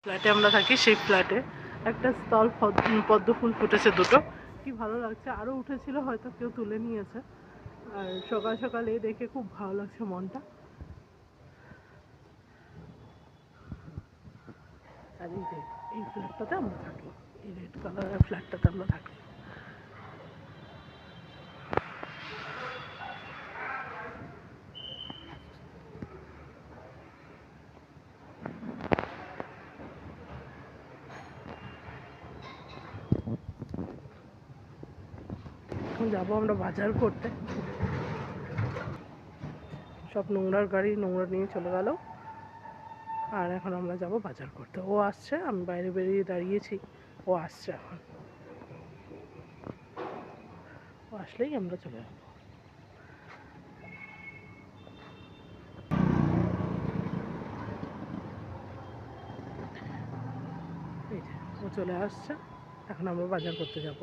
ফ্ল্যাটে আমরা থাকি, সেই ফ্ল্যাটে একটা স্থল পদ্ম ফুল ফুটেছে দুটো, কি ভালো লাগছে। আরও উঠেছিল, হয়তো কেউ তুলে নিয়েছে। আর সকাল সকালে দেখে খুব ভালো লাগছে মনটা। আর এই ফ্ল্যাটটাতে আমরা থাকি, এই রেড কালারের ফ্ল্যাটটাতে আমরা থাকি। এখন যাবো আমরা বাজার করতে। সব নোংরার গাড়ি নোংরা নিয়ে চলে গেল, আর এখন আমরা যাব বাজার করতে। ও আসছে, আমি বাইরে বেরিয়ে দাঁড়িয়েছি, ও আসছে এখন। ও আসলেই আমরা চলে যাবো। এই যে ও চলে আসছে, এখন আমরা বাজার করতে যাব।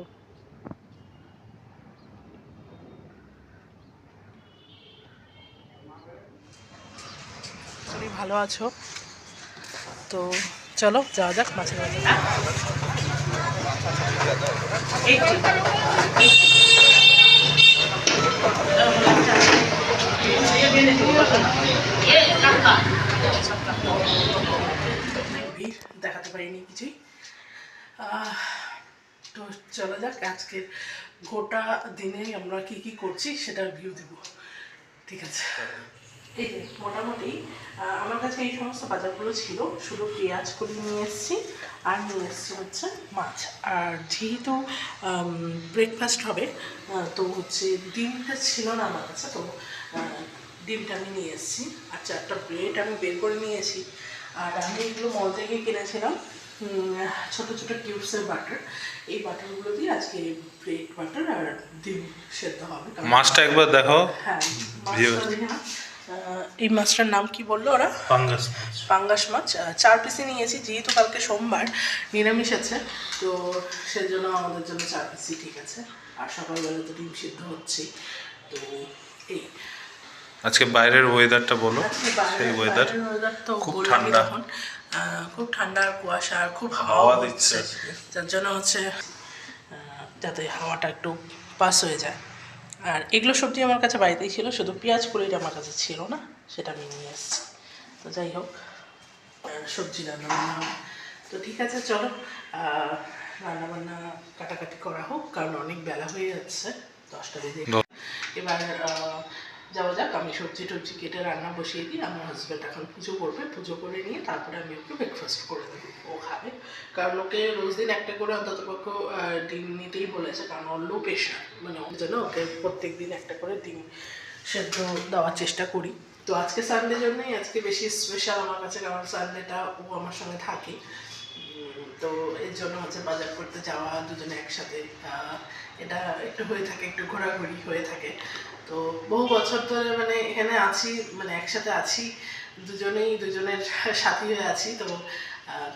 তুমি ভালো আছো তো? চলো যাওয়া যাক মাছের বাজার। দেখাতে পারিনি কিছুই, তো চলো যাক। আজকে গোটা দিনে আমরা কি কি করছি সেটার ভিউ দেব, ঠিক আছে? এই যে মোটামুটি আমার কাছে এই সমস্ত বাজারগুলো ছিল। শুধু পেঁয়াজ কলি নিয়ে এসেছি, আর নিয়ে এসেছি হচ্ছে মাছ। আর যেহেতু ব্রেকফাস্ট হবে, তো হচ্ছে ডিমটা ছিল না আমার কাছে, তো ডিমটা আমি নিয়ে এসেছি। আর 4টা ব্রেড আমি বের করে নিয়েছি। আর আমি এগুলো মল থেকে কিনেছিলাম, ছোটো ছোটো কিউবসের বাটার। এই বাটারগুলো দিয়ে আজকে ব্রেড বাটার আর ডিম সেদ্ধ হবে। মাছটা একবার দেখো। হ্যাঁ, এই মাছটার নাম কি বললো ওরা? পাঙ্গাস মাছ। পাঙ্গাস মাছ 4 পিসই নিয়েছি, যেহেতু কালকে সোমবার নিরামিষ আছে, তো সেজন্য আমাদের জন্য 4 পিসই ঠিক আছে। আর সকালবেলা তো ডিম সিদ্ধ হচ্ছেই। তো এই আজকে বাইরের ওয়েদারটা বলো। সেই ওয়েদার তো খুব বললামই ঠান্ডা, তখন, খুব ঠান্ডা আর কুয়াশা, আর খুব হাওয়া দিচ্ছে, যার জন্য হচ্ছে যাতে হাওয়াটা একটু পাস হয়ে যায়। আর এগুলো সবজি আমার কাছে বাড়িতেই ছিল, শুধু পেঁয়াজ কলিটা আমার কাছে ছিল না, সেটা আমি নিয়ে এসেছি। তো যাই হোক, সবজি রান্নাবান্না হবে। তো ঠিক আছে, চলো রান্নাবান্না কাটাকাটি করা হোক, কারণ অনেক বেলা হয়ে যাচ্ছে, 10টা বেজে। এবার যাওয়া যাক। আমি সবজি টবজি কেটে রান্না বসিয়ে দিই। আমার হাজব্যান্ড এখন পুজো করবে, পুজো করে নিয়ে তারপরে আমি একটু ব্রেকফাস্ট করে দেবো, ও খাবে। কারণ ওকে রোজ দিন একটা করে অন্তত পক্ষে ডিম নিতেই বলেছে, কারণ ওর লো প্রেশার, মানে ওর জন্য ওকে প্রত্যেক দিন একটা করে ডিম সেদ্ধ দেওয়ার চেষ্টা করি। তো আজকে সানডে জন্যই আজকে বেশি স্পেশাল আমার কাছে, কারণ সানডেটা ও আমার সঙ্গে থাকে। তো এর জন্য হচ্ছে বাজার করতে যাওয়া, দুজনে একসাথে, এটা একটু হয়ে থাকে, একটু ঘোরাঘুরি হয়ে থাকে। তো বহু বছর ধরে মানে এখানে আছি, মানে একসাথে আছি, দুজনেই দুজনের সাথী হয়ে আছি। তো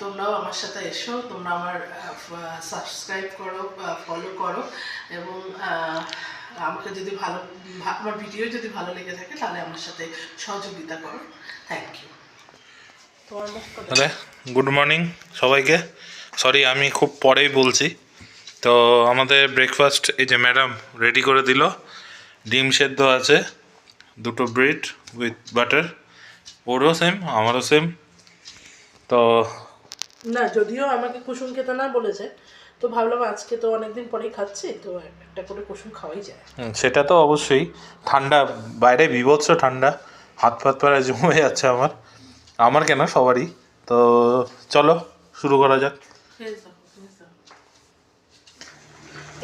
তোমরাও আমার সাথে এসো, তোমরা আমার সাবস্ক্রাইব করো, ফলো করো, এবং আমাকে যদি ভালো, আমার ভিডিও যদি ভালো লেগে থাকে তাহলে আমার সাথে সহযোগিতা করো। Thank you. গুড মর্নিং সবাইকে। সরি, আমি খুব পরেই বলছি। তো আমাদের ব্রেকফাস্ট এই যে ম্যাডাম রেডি করে দিল। ডিম সেদ্ধ আছে, 2টো ব্রেড উইথ বাটার, ওরও সেম আমারও সেম। তো না, যদিও আমাকে কুসুম খেতে না বলেছে, তো ভাবলাম আজকে তো অনেকদিন পরেই খাচ্ছি, তো একটা করে কুসুম খাওয়াই যায়। সেটা তো অবশ্যই। ঠান্ডা বাইরে, বীভৎস ঠান্ডা, হাত ফাত পায়ে জমে যাচ্ছে আমার কেন, সবারই। তো চলো শুরু করা যাক।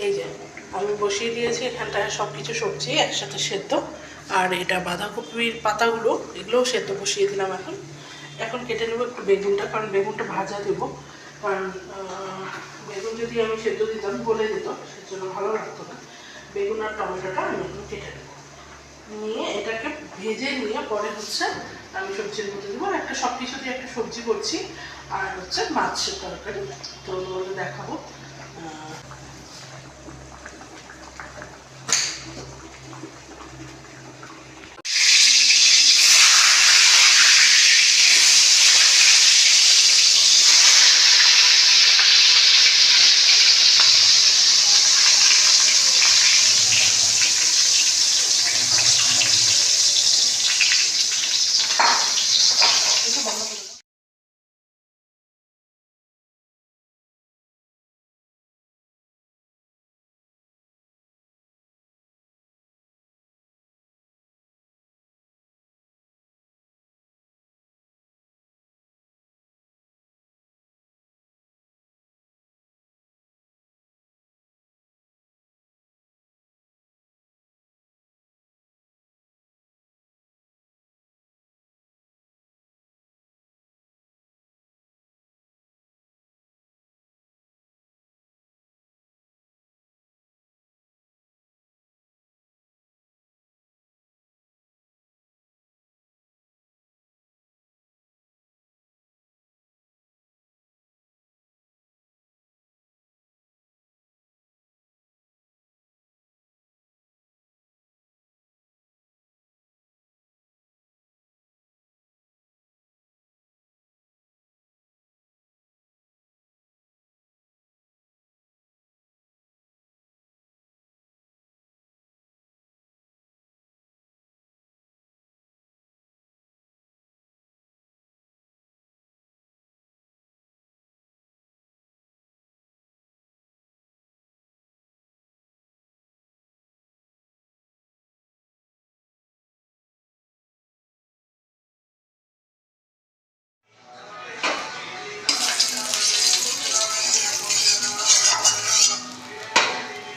এই যে আমি বসিয়ে দিয়েছি এখানটায় সব কিছু সবজি একসাথে সেদ্ধ। আর এটা বাঁধাকপির পাতাগুলো, এগুলোও সেদ্ধ বসিয়ে দিলাম। এখন কেটে নেবো একটু বেগুনটা, কারণ বেগুনটা ভাজা দেবো। কারণ বেগুন যদি আমি সেদ্ধ দিতাম গলে যেত, সেজন্য ভালো লাগতো না। বেগুন আর টমেটোটা আমি এখন কেটে নেবো, নিয়ে এটাকে ভেজে নিয়ে পরে হচ্ছে আমি সবজির মধ্যে দেবো। আর একটা সব কিছু দিয়ে একটা সবজি করছি, আর হচ্ছে মাছের তরকারি, তো দেখাবো।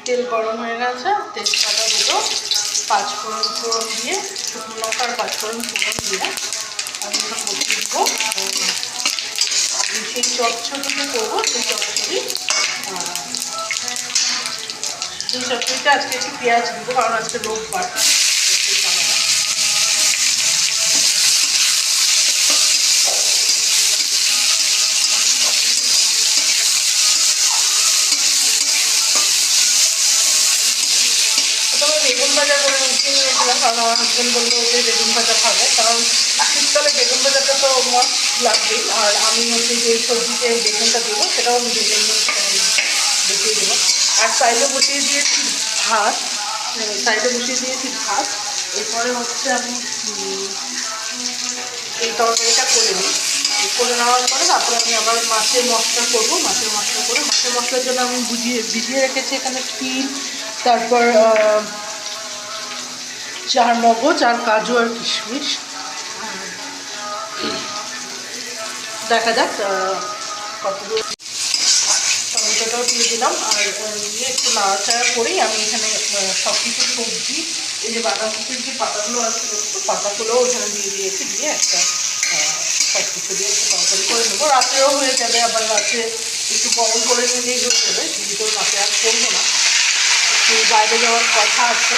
তেল গরম হয়ে গেছে, তেজপাতা দুটো, পাঁচফোড়ন ফোড়ন দিয়ে, শুকনো লঙ্কা আর পাঁচফোড়ন ফোড়ন দিয়ে আমি এখন বসিয়ে দেবো সেই চচ্চড়িটা করবো। সেই চচ্চড়িটা আজকে একটু পেঁয়াজ দেবো, কারণ আজকে রোববার। বেগুন ভাজা করে উঠিয়ে নিয়েছিলাম, কারণ আমার হাজব্যান্ড বললো যে বেগুন ভাজা খাবে, কারণ শীতকালে বেগুন ভাজাটা তো মাস্ট লাগবেই। আর আমি হচ্ছে যে সবজিতে বেগুনটা দেবো সেটাও আমি বেগুন বসিয়ে দেবো। আর সাইডে বসিয়ে দিয়েছি ভাত, এরপরে হচ্ছে আমি এই তরকারিটা করে নিই। করে নেওয়ার পরে তারপরে আমি আবার মাছের মশলা করবো। মাছের মশলার জন্য আমি ভিজিয়ে রেখেছি এখানে তিল, তারপর চার মগজ আর কাজু আর কিশমিশ। দেখা যাক কতদূর। টমেটোটাও দিয়ে দিলাম, আর দিয়ে একটু নাড়াচাড়া করেই আমি এখানে সব কিছু সবজি, এই যে বাঁধাকপির যে পাতাগুলো আছে পাতাগুলোও এখানে দিয়ে দিয়েছি, দিয়ে একটা সব কিছু দিয়ে একটু তরকারি করে নেবো। রাত্রেও হয়ে যাবে, আবার রাত্রে একটু গরম করে নিলেই হয়ে যাবে। কিন্তু রাতে আর করবো না, একটু বাইরে যাওয়ার কথা আছে।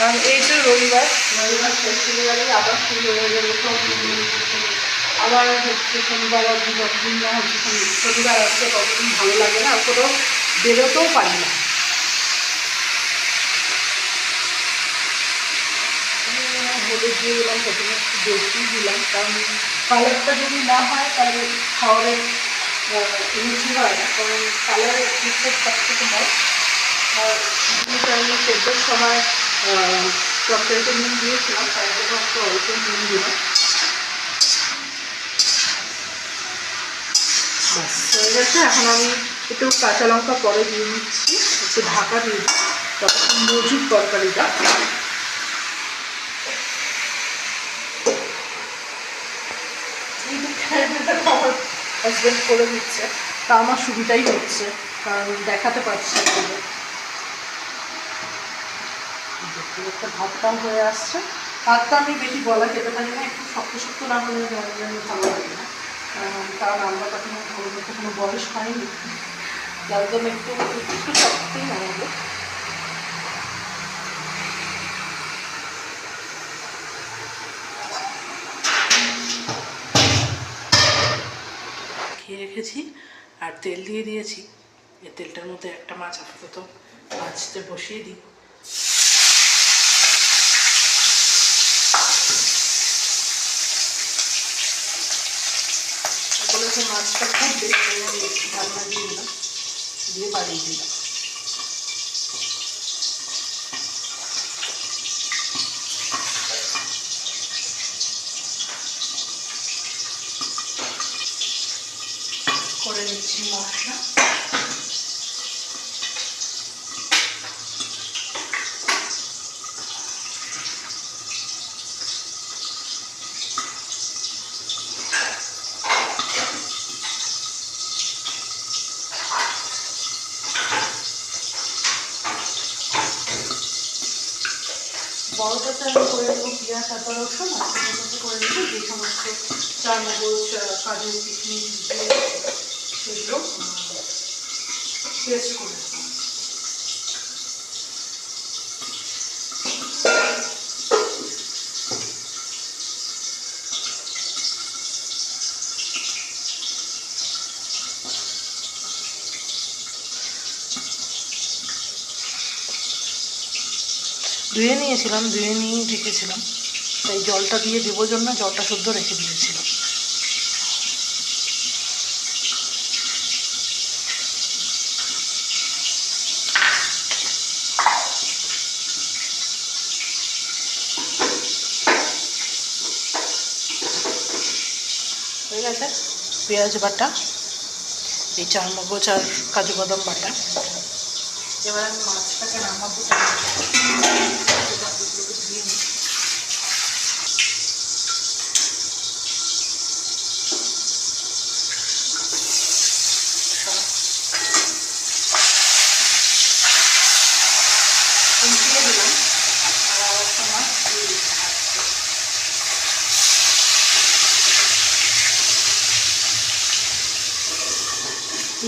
কারণ এই তো রবিবার শেষ হয়ে গেলে আবার শুরু হয়ে যাবে সব। আবার হচ্ছে শনিবার আর যতদিন না হচ্ছে শনিবার আসছে ততদিন ভালো লাগে না, আর কোথাও বেরোতেও পারি না। হলুদ দিয়ে দিলাম, প্রথমে একটু বেশি দিলাম, কারণ কালারটা যদি না হয় তাহলে খাওয়ারের রুচি হয় না, কারণ কালারের দিকটা সব থেকে হয়। আর আমি সেদ্ধর সময় তরকারিতে নুন দিয়েছিলাম, তাই জন্য একটু অল্প নুন দিলাম। হয়ে গেছে। এখন আমি একটু কাঁচা লঙ্কা পরে দিয়ে দিচ্ছি, একটু ঢাকা দিয়ে দিই, তখন মজুর তরকারিটা। আমার হাজব্যান্ড করে দিচ্ছে, তা আমার সুবিধাই হচ্ছে, কারণ দেখাতে পারছি একটা ভাতটাও হয়ে আসছে। ভাতটা আমি বেশি গলা খেতে পারি না, একটু শক্ত শক্ত না হলে ভালো লাগে না, কারণ আমরা তখন কোনো বয়স হয়নি, যার জন্য একটু একটু শক্তই নামাবো। খেয়ে রেখেছি আর তেল দিয়ে দিয়েছি। এই তেলটার মধ্যে একটা মাছ আপাতত ভাজতে বসিয়ে দিই। বলেছে মাছটা খুব বেশি, আমি একটু ঢাকনা দিয়ে দিলাম, দিয়ে বাড়িয়ে দিলাম। করে নিচ্ছি মশলা। বড়টাতে আমি করে দেবো পেঁয়াজ আদা রসুন, আর ছোটোটাতে করে দেবো যে সমস্ত চার মগজ কাজু কিশমিশ দিয়ে সেগুলো পেস্ট করে দেবো। ধুয়ে নিয়েছিলাম, ধুয়ে নিয়েই রেখেছিলাম, তাই জলটা দিয়ে দেবো জন্য জলটা শুদ্ধ রেখে দিয়েছিলাম। গেছে পেঁয়াজ বাটা, এই চারমগজ আর কাজু বাদাম বাটা। এবার আমি মাছটাকে নামাবো।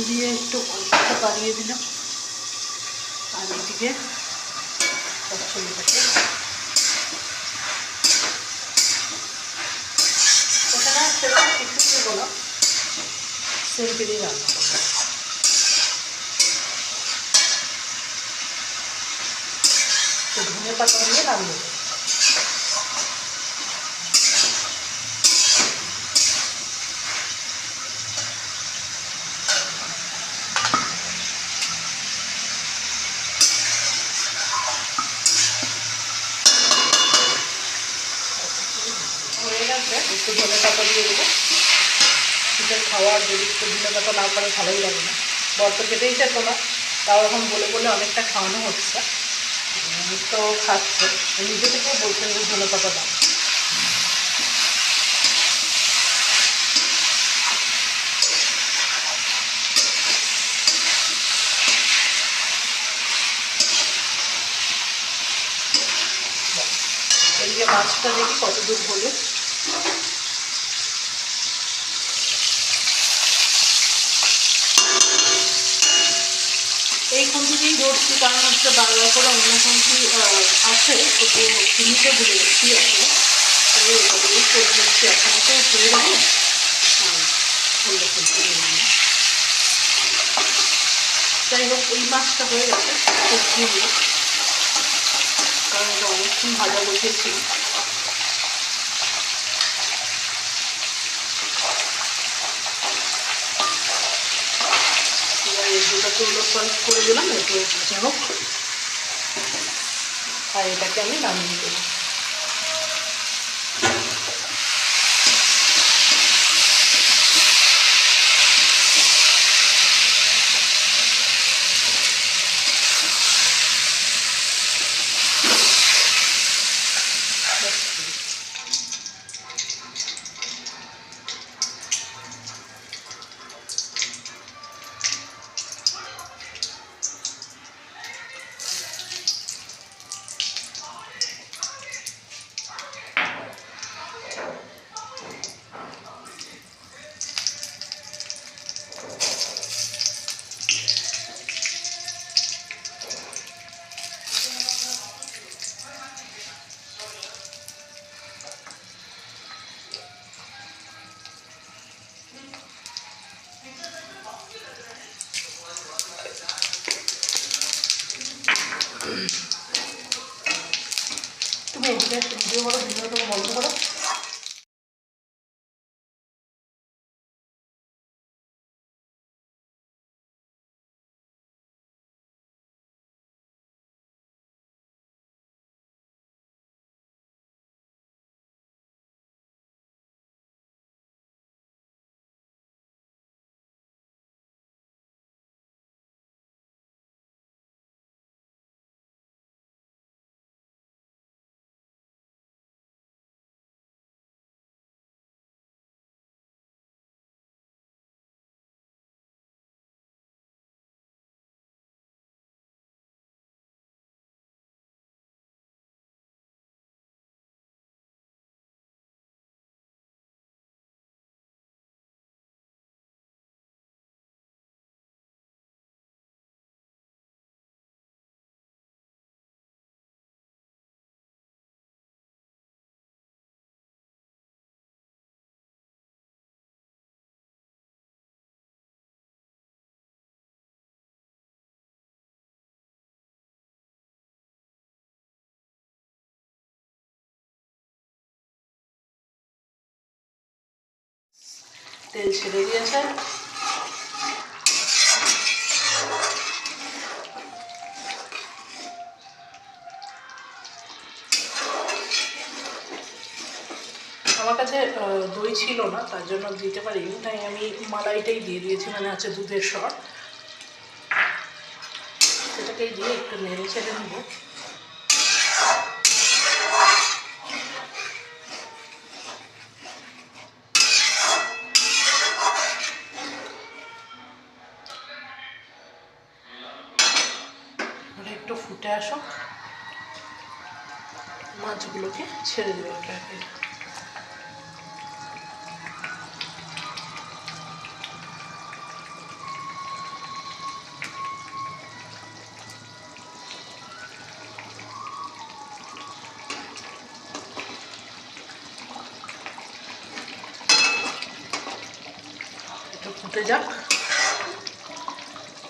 দিয়ে একটু অল্পটা বাড়িয়ে দিলাম, আর এদিকে চচ্চড়িটাকে ওখানে সেরকম কিছু দেবো না, সিম্পলি রান্না করবো। ধনে পাতা দিয়ে নামিয়ে দেবো। একটু ধনে পাতা দিয়ে দেবো, শীতের খাওয়ার যদি একটু ধনে পাতা না পারে ভালোই লাগে না। বর তো খেতেই যেত না, তাও এখন বলে বলে অনেকটা খাওয়ানো হচ্ছে, তো খাচ্ছে, নিজে থেকেও বলছেন যে ধনে পাতা দাও। এদিকে মাছটা দেখি কত দূর হলো। এই খুন্তিতেই ধরছি, কারণ হচ্ছে বারবার করে অন্য খুন্তি আছে, ওকে চিনিতে ভুলে গেছি আসলে, তাই ওটা দিয়েই করে দিচ্ছি। এখন তো হয়ে গেল, অন্য খুন্তি নিয়ে। যাই হোক, এই মাছটা হয়ে গেছে সবজি দিয়ে, কারণ এটা অনেকক্ষণ ভাজা বসিয়েছি। দুটাকে উলট করে দিলাম, একটু ভাজা হোক, আর এটাকে আমি নামিয়ে দেবো। তুমি এদিকে ভিডিও করো, ভিডিওটা বন্ধ করো। তেল ছেড়ে দিয়েছে, আমার কাছে দই ছিল না, তার জন্য দিতে পারিনি, তাই আমি মালাইটাই দিয়ে দিয়েছি, মানে হচ্ছে দুধের সর, সেটাকেই দিয়ে একটু নেড়ে ছেড়ে নেব। একটু ফুটে আসুক, মাছগুলোকে ছেড়ে দেবো ট্রাকে। একটু ফুটে যাক,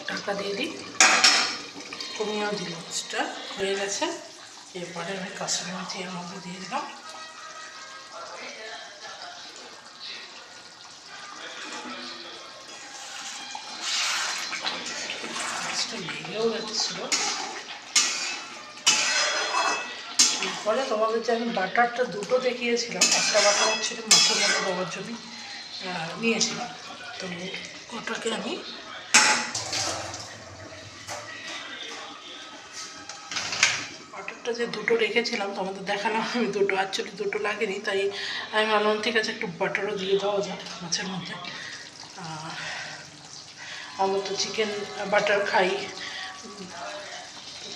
ঢাকা দিয়ে দিই, কমিয়েও দিল, মাছটা হয়ে গেছে। এরপরে আমি কাসুরি মেথি এর মধ্যে দিয়ে দিলাম। মাছটা লেগেও যাচ্ছিল। এরপরে তোমাদের যে আমি বাটারটা দুটো দেখিয়েছিলাম, একটা বাটার হচ্ছে মাছের মধ্যে দেওয়ার জন্য নিয়েছিলাম, তো ওটাকে আমি বাটারটা যে দুটো রেখেছিলাম তোমাদের দেখালাম, আমি দুটো, অ্যাকচুয়ালি দুটো লাগেনি, তাই আমি ভাবলাম ঠিক আছে একটু বাটারও দিয়ে দেওয়া যায় মাছের মধ্যে। আমরা তো চিকেন বাটার খাই,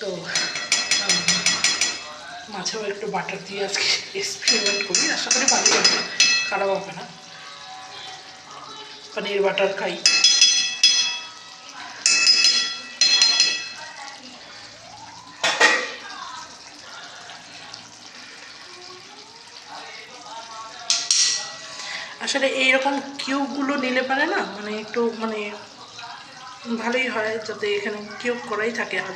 তো মাছেও একটু বাটার দিয়ে আজকে এক্সপেরিমেন্ট করি, আশা করি ভালো হবে, খারাপ হবে না। পনির বাটার খাই। আসলে এইরকম কিউবগুলো নিলে পারে না, মানে একটু মানে ভালোই হয়, যাতে এখানে কিউব করাই থাকে। আর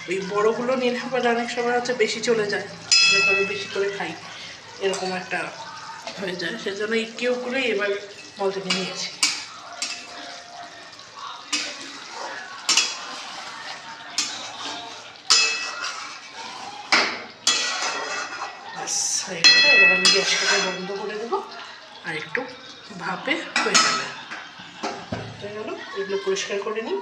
ওই বড়োগুলো নিলে পারে অনেক সময় হচ্ছে বেশি চলে যায়, এবারে বেশি করে খাই, এরকম একটা হয়ে যায়, সেজন্য এই কিউবগুলোই এবার মল থেকে নিয়েছি। এবার আমি গ্যাসটাকে বন্ধ করে দেবো, আর একটু ভাপে হয়ে যাবে। হয়ে গেল, এগুলো পরিষ্কার করে নিই।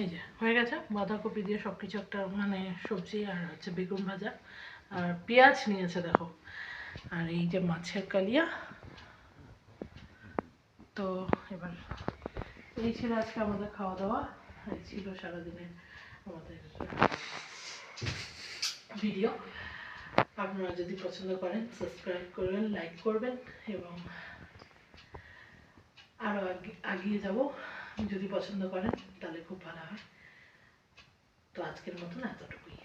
এই যে হয়ে গেছে, বাঁধাকপি দিয়ে সব কিছু একটা মানে সবজি, আর হচ্ছে বেগুন ভাজা, আর পেঁয়াজ নিয়েছে দেখো, আর এই যে মাছের কালিয়া। তো এবার এই ছিল আজকে আমাদের খাওয়া দাওয়া, এই ছিল সারাদিনের আমাদের ভিডিও। আপনারা যদি পছন্দ করেন সাবস্ক্রাইব করবেন, লাইক করবেন, এবং আরও এগিয়ে যাব, যদি পছন্দ করেন তাহলে খুব ভালো হয়। তো আজকের মতন এতটুকুই।